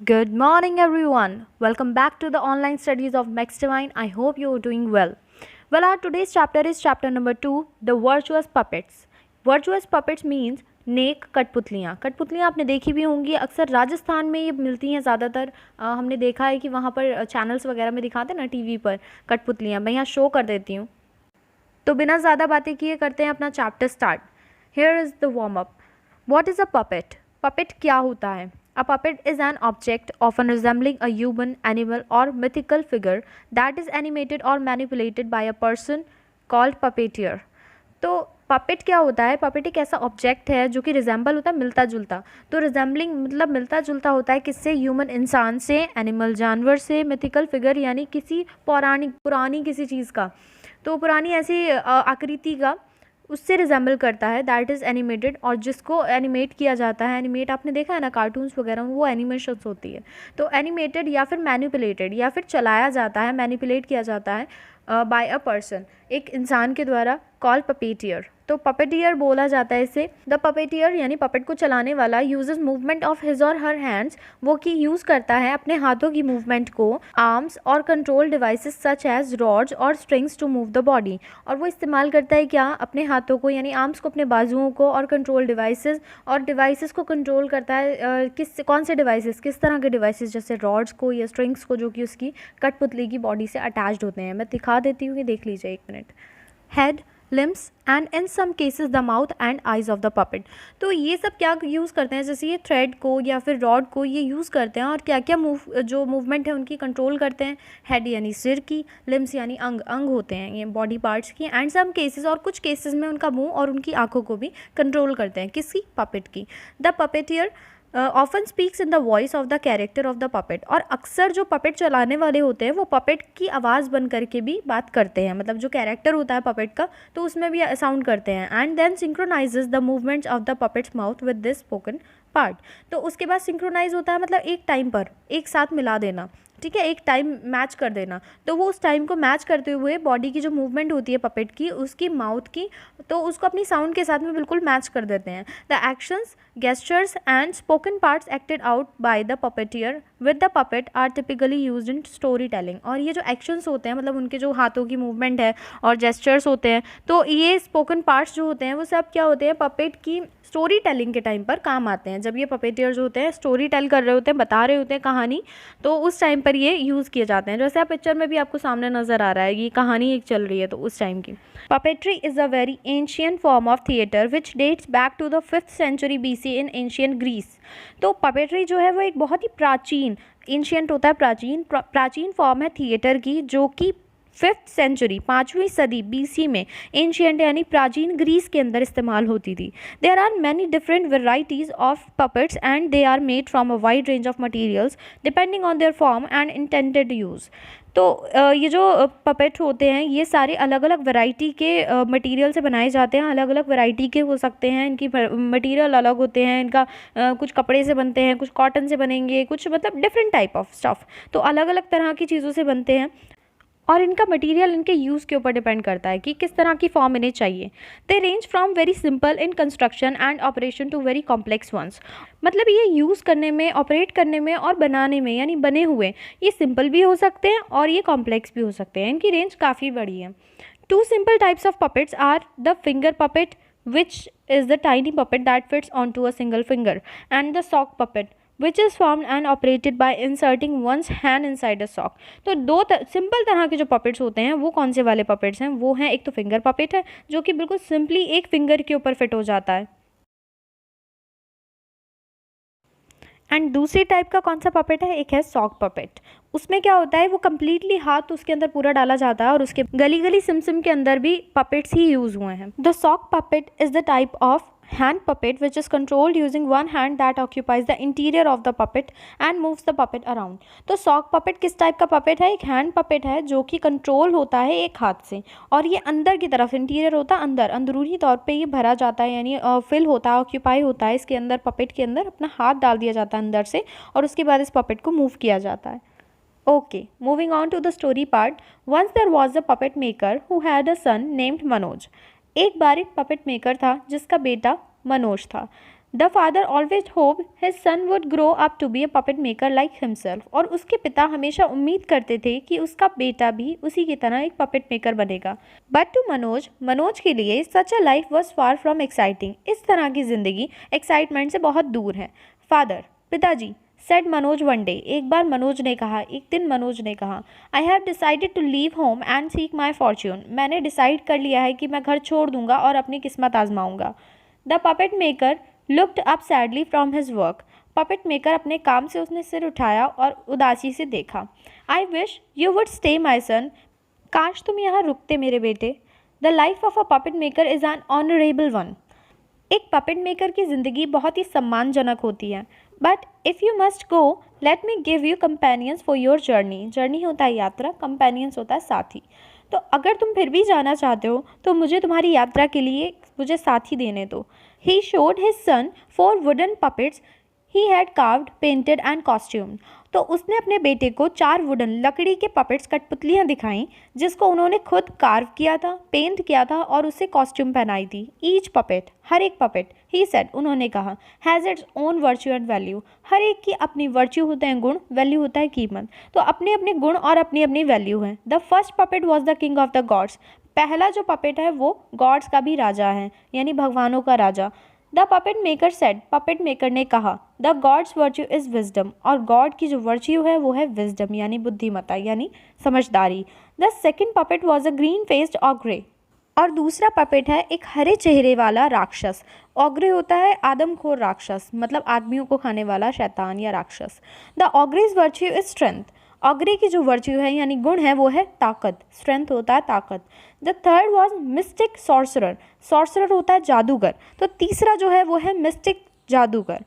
Good morning, everyone. Welcome back to the online studies of Max Divine. I hope you are doing well. Well, our today's chapter is chapter number 2, The Virtuous Puppets. Virtuous puppets means नेक कठपुतलियाँ कठपुतलियाँ आपने देखी भी होंगी, अक्सर राजस्थान में ये मिलती हैं ज़्यादातर। हमने देखा है कि वहाँ पर चैनल्स वगैरह में दिखाते हैं ना, टीवी पर कठपुतलियाँ। मैं यहाँ शो कर देती हूँ। तो बिना ज़्यादा बातें किए करते हैं अपना chapter start. Here is the warm up. What is a puppet? Puppet क्या होता है? A puppet is an object often resembling a human, animal, or mythical figure that is animated or manipulated by a person called puppeteer. तो puppet क्या होता है? Puppet एक ऐसा object है जो कि रिजेंबल होता है, मिलता जुलता। तो रिजेंबलिंग मतलब मिलता जुलता होता है किससे? ह्यूमन इंसान से, एनिमल जानवर से, मिथिकल फिगर यानी किसी पौराणिक पुरानी किसी चीज़ का, तो पुरानी ऐसी आकृति का उससे रिजेंबल करता है। दैट इज़ एनिमेटेड, और जिसको एनिमेट किया जाता है, एनिमेट आपने देखा है ना कार्टून्स वगैरह, वो एनिमेशंस होती है। तो एनिमेटेड या फिर मैनिपुलेटेड या फिर चलाया जाता है, मैनिपुलेट किया जाता है बाय अ पर्सन, एक इंसान के द्वारा, कॉल पपेटियर। तो पपेटियर बोला जाता है इसे। द पपेटियर यानी पपेट को चलाने वाला यूजेस मूवमेंट ऑफ हिज और हर हैंड्स, वो कि यूज़ करता है अपने हाथों की मूवमेंट को, आर्म्स और control devices such as rods और strings to move the body. और वो इस्तेमाल करता है क्या? अपने हाथों को यानी आर्म्स को, अपने बाजुओं को, और कंट्रोल डिवाइसेस, और डिवाइसेस को कंट्रोल करता है कौन से डिवाइसेस, किस तरह के डिवाइसेस, जैसे रॉड्स को या स्ट्रिंग्स को, जो कि उसकी कठपुतली की बॉडी से अटैच्ड होते हैं। मैं दिखा देती हूँ कि देख लीजिए, एक minute. Head, limbs and in some cases the mouth and eyes of the puppet। तो ये सब क्या यूज़ करते हैं? जैसे ये थ्रेड को या फिर रॉड को ये यूज़ करते हैं, और क्या क्या जो मूवमेंट है उनकी कंट्रोल करते हैं। हेड यानी सिर की, लिम्स यानी अंग होते हैं ये बॉडी पार्ट्स की, एंड सम केसेस, और कुछ केसेस में उनका मुंह और उनकी आंखों को भी कंट्रोल करते हैं। किसकी? पपेट की। The puppeteer often speaks in the voice of the character of the puppet. और अक्सर जो पपेट चलाने वाले होते हैं वो पपेट की आवाज़ बन करके भी बात करते हैं, मतलब जो कैरेक्टर होता है पपेट का, तो उसमें भी साउंड करते हैं। And then synchronises the movements of the puppet's mouth with this spoken part. तो उसके बाद सिंक्रोनाइज होता है, मतलब एक टाइम पर एक साथ मिला देना, ठीक है, एक टाइम मैच कर देना। तो वो उस टाइम को मैच करते हुए बॉडी की जो मूवमेंट होती है पपेट की, उसकी माउथ की, तो उसको अपनी साउंड के साथ में बिल्कुल मैच कर देते हैं। The actions, gestures and spoken parts acted out by the puppeteer with the puppet are typically used in storytelling. और ये जो एक्शंस होते हैं, मतलब उनके जो हाथों की मूवमेंट है और जेस्चर्स होते हैं, तो ये स्पोकन पार्ट्स जो होते हैं वो सब क्या होते हैं? पपेट की स्टोरी टेलिंग के टाइम पर काम आते हैं। जब ये पपेटियर जो होते हैं स्टोरी टेल कर रहे होते हैं, बता रहे होते हैं कहानी, तो उस टाइम पर ये यूज़ किए जाते हैं। जैसे आप पिक्चर में भी आपको सामने नज़र आ रहा है, ये कहानी एक चल रही है तो उस टाइम की। Puppetry is a very ancient form of theatre which dates back to the 5th century BC in ancient Greece. तो पपेट्री जो है वो एक बहुत ही प्राचीन, एंशियंट होता है प्राचीन फॉर्म है थिएटर की, जो कि 5th century 5वीं सदी BC में एंशियंट यानी प्राचीन ग्रीस के अंदर इस्तेमाल होती थी। There are many different varieties of puppets and they are made from a wide range of materials depending on their form and intended use. तो ये जो पपेट होते हैं ये सारे अलग अलग वैरायटी के मटेरियल से बनाए जाते हैं, अलग अलग वैरायटी के हो सकते हैं, इनकी मटेरियल अलग होते हैं, इनका कुछ कपड़े से बनते हैं, कुछ कॉटन से बनेंगे, कुछ मतलब डिफरेंट टाइप ऑफ स्टफ़, तो अलग अलग तरह की चीज़ों से बनते हैं। और इनका मटेरियल इनके यूज़ के ऊपर डिपेंड करता है कि किस तरह की फॉर्म इन्हें चाहिए। They range from very simple in construction and operation to very complex ones. मतलब ये यूज़ करने में, ऑपरेट करने में और बनाने में, यानी बने हुए ये सिंपल भी हो सकते हैं और ये कॉम्प्लेक्स भी हो सकते हैं। इनकी रेंज काफ़ी बड़ी है। 2 simple types of puppets are the finger puppet, which is the tiny puppet that fits onto a single finger, and the sock puppet, which is formed and operated by inserting one's hand inside a sock। तो दो simple तरह के जो puppets होते हैं वो कौन से वाले पपेट्स हैं? वो हैं, एक तो फिंगर पपेट है जो कि बिल्कुल सिंपली एक फिंगर के ऊपर फिट हो जाता है, एंड दूसरी टाइप का कौन सा पपेट है? एक है सॉक पपेट। उसमें क्या होता है, वो कम्प्लीटली हाथ उसके अंदर पूरा डाला जाता है और उसके गली गली सिम के अंदर भी पपेट्स ही यूज़ हुए हैं। The sock puppet is the type of hand puppet which is controlled using one hand that occupies the interior of the puppet and moves the puppet around। तो सॉक पपेट किस type का puppet है? एक hand puppet है जो कि control होता है एक हाथ से, और ये अंदर की तरफ, इंटीरियर होता है अंदर, अंदरूनी तौर पे ये भरा जाता है, यानी फिल होता है, ऑक्यूपाई होता है इसके अंदर, पपेट के अंदर अपना हाथ डाल दिया जाता है अंदर से, और उसके बाद इस पपेट को मूव किया जाता है। Okay, moving on to the story part. Once there was a puppet maker who had a son named Manoj। एक बार एक पपेट मेकर था जिसका बेटा मनोज था। The father always hope his son would grow up to be a puppet maker like himself. और उसके पिता हमेशा उम्मीद करते थे कि उसका बेटा भी उसी की तरह एक पपेट मेकर बनेगा। बट टू मनोज, मनोज के लिए such a life was far from exciting. इस तरह की जिंदगी एक्साइटमेंट से बहुत दूर है। फादर, पिताजी, सेड मनोज वन डे, एक बार मनोज ने कहा, एक दिन मनोज ने कहा, I have decided to leave home and seek my fortune. मैंने डिसाइड कर लिया है कि मैं घर छोड़ दूंगा और अपनी किस्मत आजमाऊंगा। The puppet maker looked up sadly from his work. Puppet maker अपने काम से उसने सिर उठाया और उदासी से देखा। I wish you would stay my son. काश तुम यहाँ रुकते मेरे बेटे। The life of a puppet maker is an honourable one. एक पपेट मेकर की ज़िंदगी बहुत ही सम्मानजनक होती है। But if you must go, let me give you companions for your journey. Journey होता है यात्रा, कंपेनियंस होता है साथी। तो अगर तुम फिर भी जाना चाहते हो तो मुझे तुम्हारी यात्रा के लिए मुझे साथी देने दो। He showed his son 4 wooden puppets he had carved, painted and costume. तो उसने अपने बेटे को 4 वुडन लकड़ी के पपेट्स, कठपुतलियाँ दिखाईं जिसको उन्होंने खुद कार्व किया था, पेंट किया था और उसे कॉस्ट्यूम पहनाई थी। ईच पपेट, हर एक पपेट, ही सेड, उन्होंने कहा, has its own virtue and value. हर एक की अपनी वर्च्यू होते हैं गुण, वैल्यू होता है कीमत। तो अपने अपने गुण और अपनी अपनी वैल्यू है। The first puppet was the king of the God's. पहला जो पपेट है वो गॉड्स का भी राजा है, यानी भगवानों का राजा। The puppet maker said, puppet maker ने कहा, the god's virtue is wisdom. और गॉड की जो वर्च्यू है वो है विजडम, यानी बुद्धिमत्ता, यानी समझदारी। The second puppet was a green faced ogre. और दूसरा पपेट है एक हरे चेहरे वाला राक्षस। ऑग्रे होता है आदमखोर राक्षस, मतलब आदमियों को खाने वाला शैतान या राक्षस। The ogre's virtue is strength. Ogre की जो वर्च्यू है यानी गुण है वो है ताकत, स्ट्रेंथ होता है ताकत। The third was mistake sorcerer. Sorcerer होता है जादूगर। तो तीसरा जो है वो है मिस्टिक जादूगर।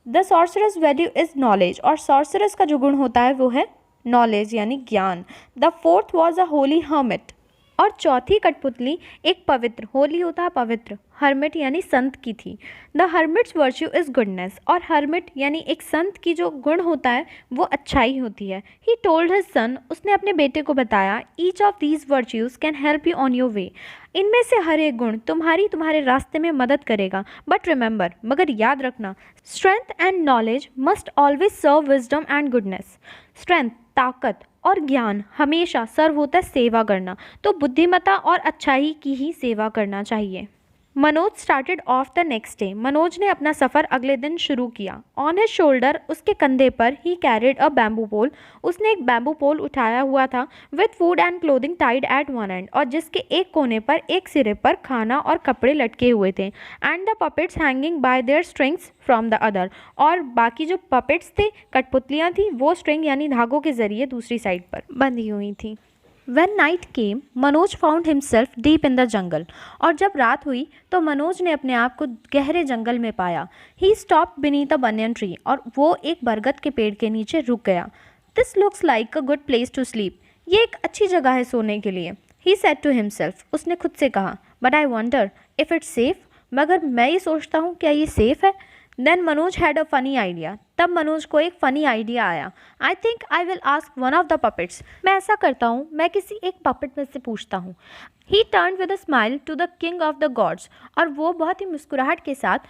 The sorcerer's value is knowledge. और सॉर्सरस का जो गुण होता है वो है नॉलेज यानी ज्ञान। The fourth was a Holi hermit. और चौथी कठपुतली एक पवित्र, होली होता है पवित्र, हर्मिट यानी संत की थी। The hermits virtue is goodness. और हर्मिट यानी एक संत की जो गुण होता है वो अच्छाई होती है। ही टोल्ड हिज सन, उसने अपने बेटे को बताया, each of these virtues can help you on your way. इनमें से हर एक गुण तुम्हारे रास्ते में मदद करेगा। बट रिमेंबर, मगर याद रखना, strength and knowledge must always serve wisdom and goodness. Strength, ताकत और ज्ञान हमेशा सर्व होता है सेवा करना। तो बुद्धिमत्ता और अच्छाई की ही सेवा करना चाहिए। Manoj started off the next day. Manoj ने अपना सफ़र अगले दिन शुरू किया। ऑन हिज शोल्डर, उसके कंधे पर, ही कैरिड अ बैम्बू पोल। उसने एक बैम्बू पोल उठाया हुआ था, with food and clothing tied at one and. और जिसके एक कोने पर, एक सिरे पर खाना और कपड़े लटके हुए थे। And the puppets hanging bye there strings from the other. और बाकी जो पपेट्स थे, कठपुतलियाँ थी, वो स्ट्रिंग यानी धागों के जरिए दूसरी साइड पर बंधी हुई थी। When night came, Manoj found himself deep in the jungle. और जब रात हुई तो मनोज ने अपने आप को गहरे जंगल में पाया। He stopped beneath a banyan tree. और वो एक बरगद के पेड़ के नीचे रुक गया। This looks like a good place to sleep. ये एक अच्छी जगह है सोने के लिए। ही सेड टू हिमसेल्फ, उसने खुद से कहा, but I wonder if it's safe. मगर मैं ये सोचता हूँ क्या ये सेफ है। Then Manoj had a funny idea. तब मनोज को एक फ़नी आइडिया आया। I think I will ask one of the puppets. मैं ऐसा करता हूँ, मैं किसी एक पपेट में से पूछता हूँ। He turn with a smile to the king of the gods. और वो बहुत ही मुस्कुराहट के साथ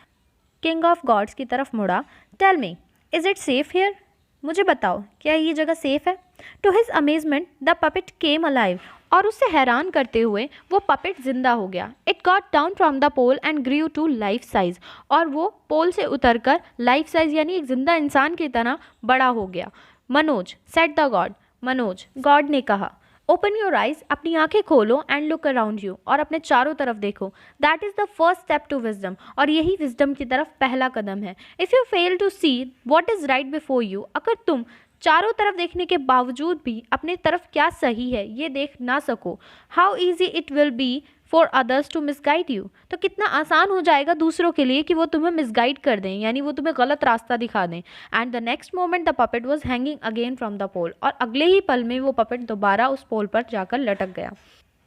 किंग ऑफ गॉड्स की तरफ मुड़ा। Tell me, is it safe here. मुझे बताओ, क्या ये जगह सेफ है। To his amazement the puppet came alive. और उसे हैरान करते हुए वो पपेट जिंदा हो गया। It got down from the pole and grew to life size. और वो पोल से उतरकर लाइफ साइज यानी एक जिंदा इंसान की तरह बड़ा हो गया। Manoj, said the God. Manoj, God ने कहा, ओपन योर आइज, अपनी आंखें खोलो एंड लुक अराउंड यू। और अपने चारों तरफ देखो। That is the first step to wisdom. और यही विजडम की तरफ पहला कदम है। If you fail to see what is right before you, अगर तुम चारों तरफ देखने के बावजूद भी अपनी तरफ क्या सही है ये देख ना सको, how easy it will be for others to misguide you. तो कितना आसान हो जाएगा दूसरों के लिए कि वो तुम्हें मिसगाइड कर दें, यानी वो तुम्हें गलत रास्ता दिखा दें। And the next moment the puppet was hanging again from the pole. और अगले ही पल में वो पपेट दोबारा उस पोल पर जाकर लटक गया।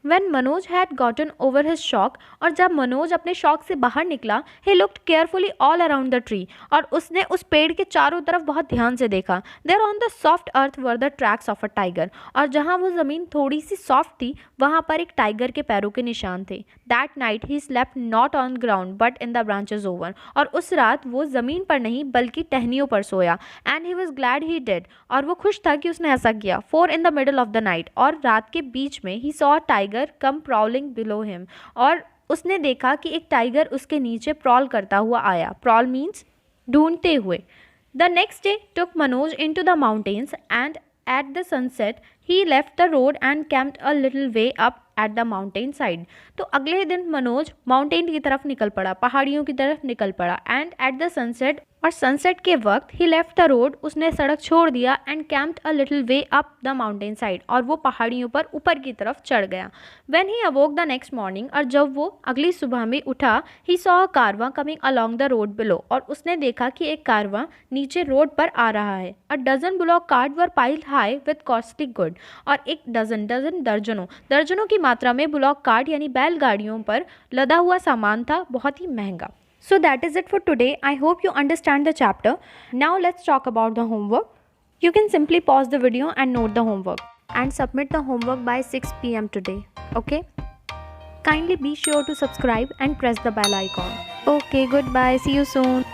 When Manoj had gotten over his shock, और जब मनोज अपने शॉक से बाहर निकला, he looked carefully all around the tree, और उसने उस पेड़ के चारों तरफ बहुत ध्यान से देखा. There on the soft earth were the tracks of a tiger, और जहाँ वो ज़मीन थोड़ी सी सॉफ्ट थी वहाँ पर एक टाइगर के पैरों के निशान थे. That night he slept not on ground but in the branches over, और उस रात वो ज़मीन पर नहीं बल्कि टहनियों पर सोया. And he was glad he did, और वो खुश था कि उसने ऐसा किया. For in the middle of the night, और रात के बीच में he saw a tiger come prowling below him, और उसने देखा कि एक टाइगर उसके नीचे प्रॉल करता हुआ आया. प्रॉल मीन्स ढूंढते हुए. The next day took Manoj into the mountains, and at the sunset he left the road and camped a little way up at the mountain side. तो अगले दिन मनोज माउंटेन की तरफ निकल पड़ा, पहाड़ियों की तरफ निकल पड़ा. एंड एट द सनसेट, और सनसेट के वक्त ही लेफ्ट द रोड, उसने सड़क छोड़ दिया. And camped a little way up the mountain side, और वो पहाड़ियों पर ऊपर की तरफ चढ़ गया. When he awoke the next morning, और जब वो अगली सुबह में उठा, he saw a Karwaan coming along the road below, और उसने देखा कि एक कारवां नीचे रोड पर आ रहा है. A dozen bullock cart were piled high with costly good, और एक डजन दर्जनों की मात्रा में बुलॉक कार्ट यानी बैलगाड़ियों पर लदा हुआ सामान था, बहुत ही महंगा. So that is it for today. I hope you understand the chapter. Now let's talk about the homework. You can simply pause the video and note the homework and submit the homework by 6 p.m. today. Okay? Kindly be sure to subscribe and press the bell icon. Okay, goodbye. See you soon.